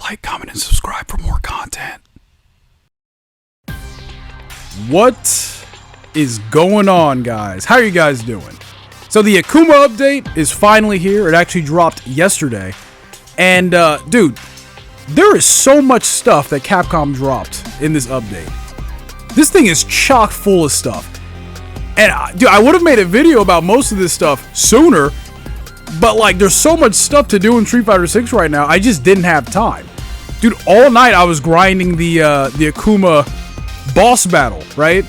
Like, comment, and subscribe for more content. What is going on, guys? How are you guys doing? So the Akuma update is finally here. It actually dropped yesterday. And, dude, there is so much stuff that Capcom dropped in this update. This thing is chock full of stuff. And, dude, I would have made a video about most of this stuff sooner, but, like, there's so much stuff to do in Street Fighter 6 right now, I just didn't have time. Dude, all night I was grinding the Akuma boss battle, right?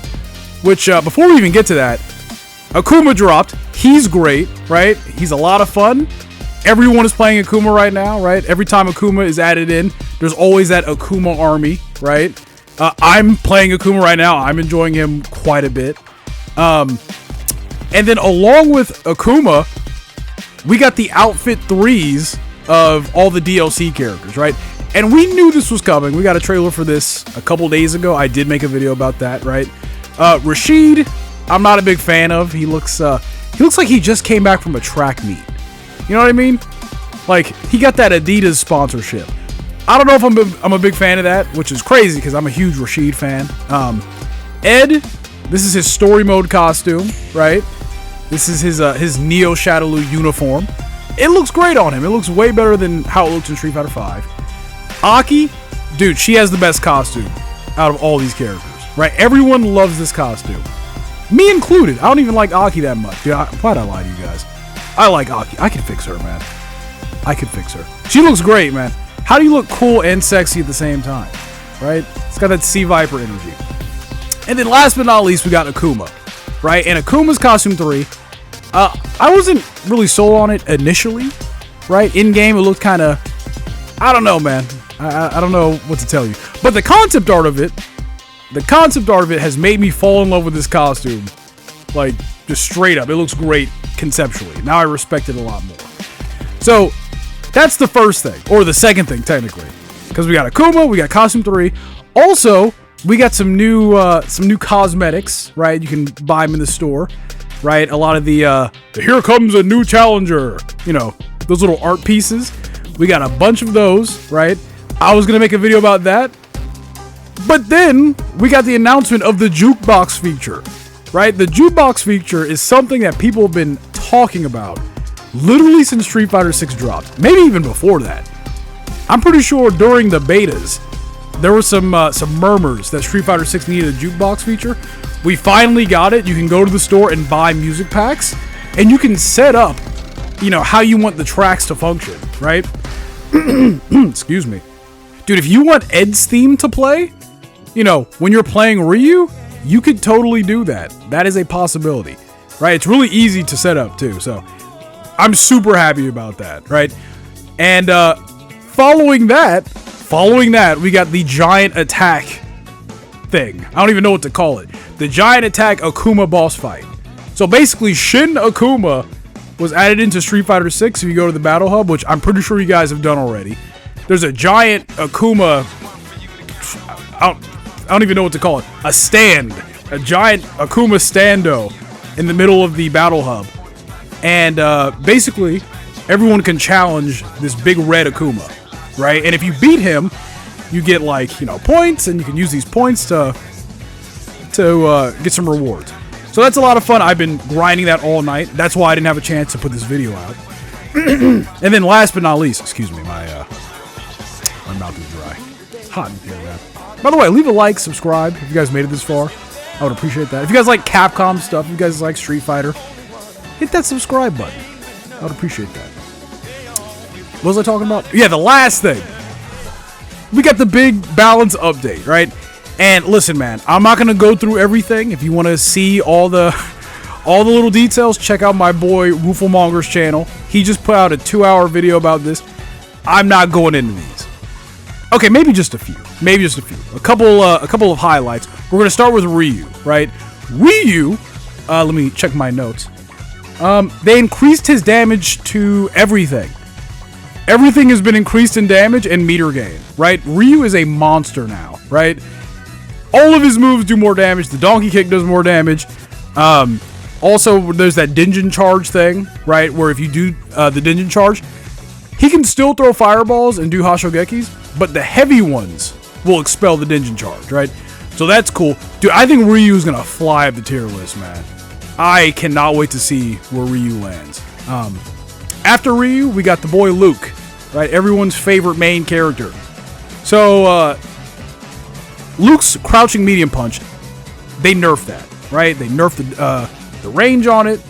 Which, before we even get to that, Akuma dropped. He's great, right? He's a lot of fun. Everyone is playing Akuma right now, right? Every time Akuma is added in, there's always that Akuma army, right? I'm playing Akuma right now. I'm enjoying him quite a bit. And then along with Akuma, we got the outfit 3s of all the DLC characters, right? And we knew this was coming. We got a trailer for this a couple days ago. I did make a video about that, right? Rashid, I'm not a big fan of. He looks like he just came back from a track meet. You know what I mean? Like, he got that Adidas sponsorship. I don't know if I'm a big fan of that, which is crazy because I'm a huge Rashid fan. Ed, this is his story mode costume, right? This is his Neo Shadowloo uniform. It looks great on him. It looks way better than how it looks in Street Fighter V. Aki, dude, she has the best costume out of all these characters, right? Everyone loves this costume. Me included. I don't even like Aki that much. Dude, why'd I lie to you guys? I like Aki. I can fix her, man. I can fix her. She looks great, man. How do you look cool and sexy at the same time, right? It's got that Sea Viper energy. And then last but not least, we got Akuma, right? And Akuma's costume 3. I wasn't really sold on it initially, right? In game, it looked kind of, I don't know, man. I don't know what to tell you. But the concept art of it has made me fall in love with this costume. Like, just straight up. It looks great conceptually. Now I respect it a lot more. So, that's the first thing. Or the second thing, technically. Because we got Akuma, we got costume 3. Also, we got some new cosmetics, right? You can buy them in the store, right? A lot of the here comes a new challenger, you know, those little art pieces. We got a bunch of those, right? I was going to make a video about that. But then we got the announcement of the jukebox feature, right? The jukebox feature is something that people have been talking about literally since Street Fighter 6 dropped. Maybe even before that. I'm pretty sure during the betas, there were some murmurs that Street Fighter 6 needed a jukebox feature. We finally got it. You can go to the store and buy music packs, and you can set up, you know, how you want the tracks to function, right? Excuse me. Dude, if you want Ed's theme to play, you know, when you're playing Ryu, you could totally do that. That is a possibility, right? It's really easy to set up too, so I'm super happy about that, right? And following that, we got the giant attack thing. I don't even know what to call it. The giant attack Akuma boss fight. So basically, Shin Akuma was added into Street Fighter 6 if you go to the Battle Hub, which I'm pretty sure you guys have done already. There's a giant Akuma, I don't even know what to call it, a stand, a giant Akuma stando in the middle of the Battle Hub. And basically, everyone can challenge this big red Akuma, right? And if you beat him, you get, like, you know, points, and you can use these points to get some rewards. So that's a lot of fun. I've been grinding that all night. That's why I didn't have a chance to put this video out. And then last but not least, excuse me, my mouth is dry. It's hot in here, man. By the way, leave a like, subscribe if you guys made it this far. I would appreciate that. If you guys like Capcom stuff, if you guys like Street Fighter, hit that subscribe button. I would appreciate that. What was I talking about? Yeah, the last thing. We got the big balance update, right? And listen, man, I'm not gonna go through everything. If you want to see all the little details, check out my boy Wooflemonger's channel. He just put out a 2-hour video about this. I'm not going into these. Okay, maybe just a few. Maybe just a few. A couple of highlights. We're gonna start with Ryu, right? Ryu. Let me check my notes. They increased his damage to everything. Everything has been increased in damage and meter gain, right? Ryu is a monster now, right? All of his moves do more damage. The donkey kick does more damage. Also, there's that Dinjin charge thing, right? Where if you do the Dinjin charge, he can still throw fireballs and do Hashogekis, but the heavy ones will expel the Dingin charge, right? So that's cool. Dude, I think Ryu is going to fly up the tier list, man. I cannot wait to see where Ryu lands. After Ryu, we got the boy Luke, right? Everyone's favorite main character. So, Luke's crouching medium punch, they nerfed that, right? They nerfed the range on it.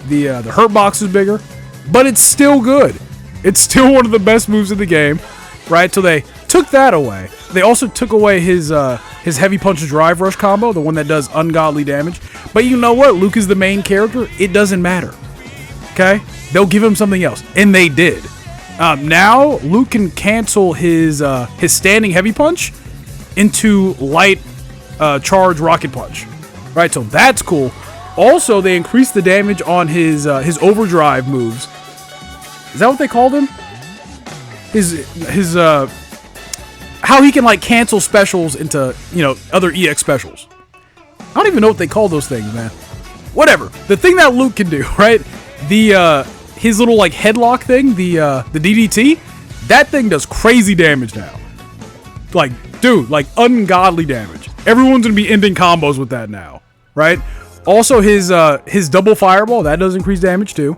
The hurt box is bigger, but it's still good. It's still one of the best moves in the game, right? So they took that away. They also took away his heavy punch drive rush combo, the one that does ungodly damage. But you know what? Luke is the main character. It doesn't matter. Okay? They'll give him something else, and they did. Now Luke can cancel his standing heavy punch into light charge rocket punch, right? So that's cool. Also, they increased the damage on his overdrive moves. Is that what they called him? His how he can like cancel specials into, you know, other EX specials. I don't even know what they call those things, man. Whatever. The thing that Luke can do, right? His little like headlock thing, the DDT, that thing does crazy damage now. Like, dude, like ungodly damage. Everyone's gonna be ending combos with that now, right? Also, his double fireball, that does increase damage too.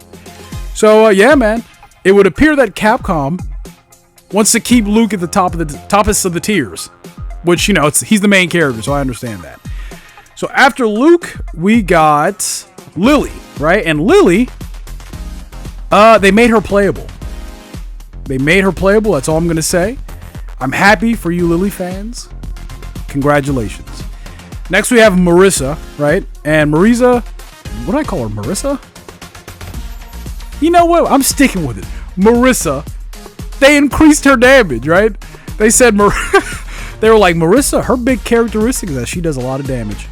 So yeah, man, it would appear that Capcom wants to keep Luke at the toppest of the tiers, which, you know, he's the main character, so I understand that. So after Luke, we got Lily, right? And Lily, they made her playable. They made her playable. That's all I'm gonna say. I'm happy for you Lily fans. Congratulations. Next we have Marissa, right? And Marisa, what do I call her? Marissa? You know what? I'm sticking with it. Marissa. They increased her damage, right? They said they were like, Marissa, her big characteristic is that she does a lot of damage.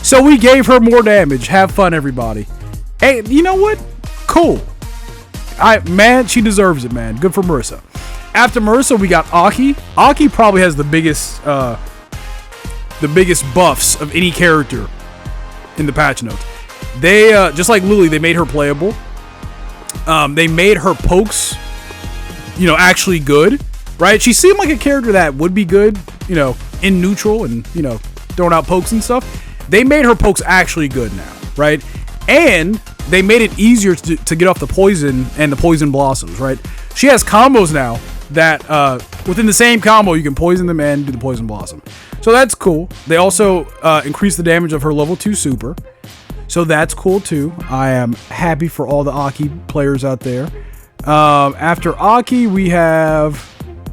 So we gave her more damage. Have fun, everybody. Hey, you know what? Cool. Man, she deserves it, man. Good for Marissa. After Marissa, we got Aki. Aki probably has the biggest buffs of any character in the patch notes. They just like Lily, they made her playable. They made her pokes, you know, actually good, right? She seemed like a character that would be good, you know, in neutral and, you know, throwing out pokes and stuff. They made her pokes actually good now, right? And they made it easier to get off the poison and the poison blossoms, right? She has combos now that within the same combo you can poison them and do the poison blossom. So that's cool. They also increased the damage of her level 2 super. So that's cool too. I am happy for all the Aki players out there. After Aki, we have...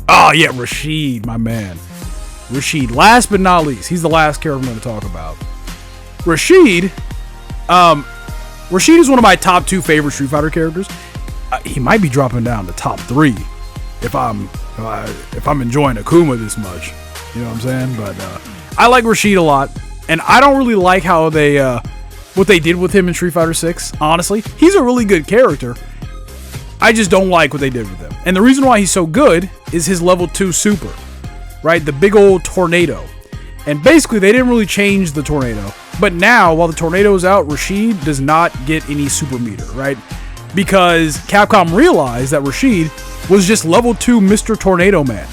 Oh, yeah, Rashid, my man. Rashid. Last but not least, he's the last character I'm going to talk about. Rashid... Rashid is one of my top 2 favorite Street Fighter characters. He might be dropping down to top 3 if I'm enjoying Akuma this much. You know what I'm saying? But I like Rashid a lot, and I don't really like how they what they did with him in Street Fighter 6. Honestly, he's a really good character. I just don't like what they did with him. And the reason why he's so good is his level 2 super, right? The big old tornado. And basically, they didn't really change the tornado. But now, while the tornado is out, Rashid does not get any super meter, right? Because Capcom realized that Rashid was just level 2 Mr. Tornado Man,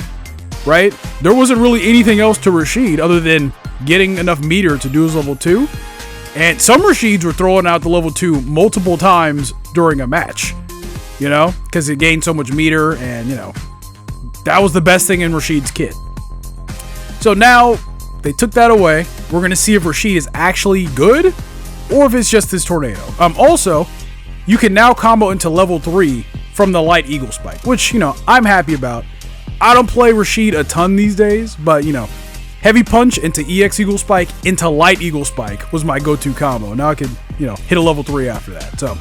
right? There wasn't really anything else to Rashid other than getting enough meter to do his level 2. And some Rashids were throwing out the level 2 multiple times during a match, you know? Because it gained so much meter and, you know, that was the best thing in Rashid's kit. So now... they took that away. We're going to see if Rashid is actually good or if it's just his tornado. Also, you can now combo into level 3 from the light eagle spike, which, you know, I'm happy about. I don't play Rashid a ton these days, but, you know, heavy punch into EX eagle spike into light eagle spike was my go-to combo. Now I could, you know, hit a level 3 after that. So,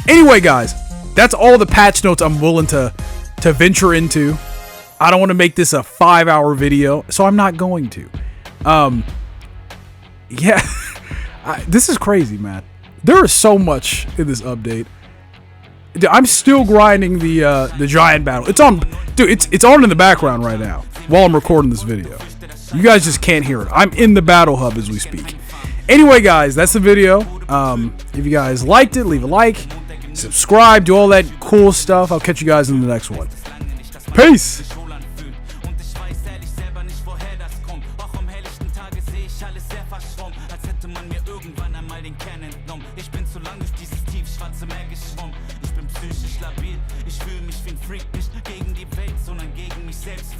anyway, guys, that's all the patch notes I'm willing to venture into. I don't want to make this a 5-hour video, so I'm not going to. Yeah, this is crazy, man. There is so much in this update. Dude, I'm still grinding the giant battle. It's on, dude. It's on in the background right now while I'm recording this video. You guys just can't hear it. I'm in the battle hub as we speak. Anyway, guys, that's the video. If you guys liked it, leave a like, subscribe, do all that cool stuff. I'll catch you guys in the next one. Peace. ich alles sehr verschwommen, als hätte man mir irgendwann einmal den Kern entnommen. Ich bin zu lang durch dieses tiefschwarze Meer geschwommen. Ich bin psychisch labil, ich fühle mich wie ein Freak, nicht gegen die Welt, sondern gegen mich selbst.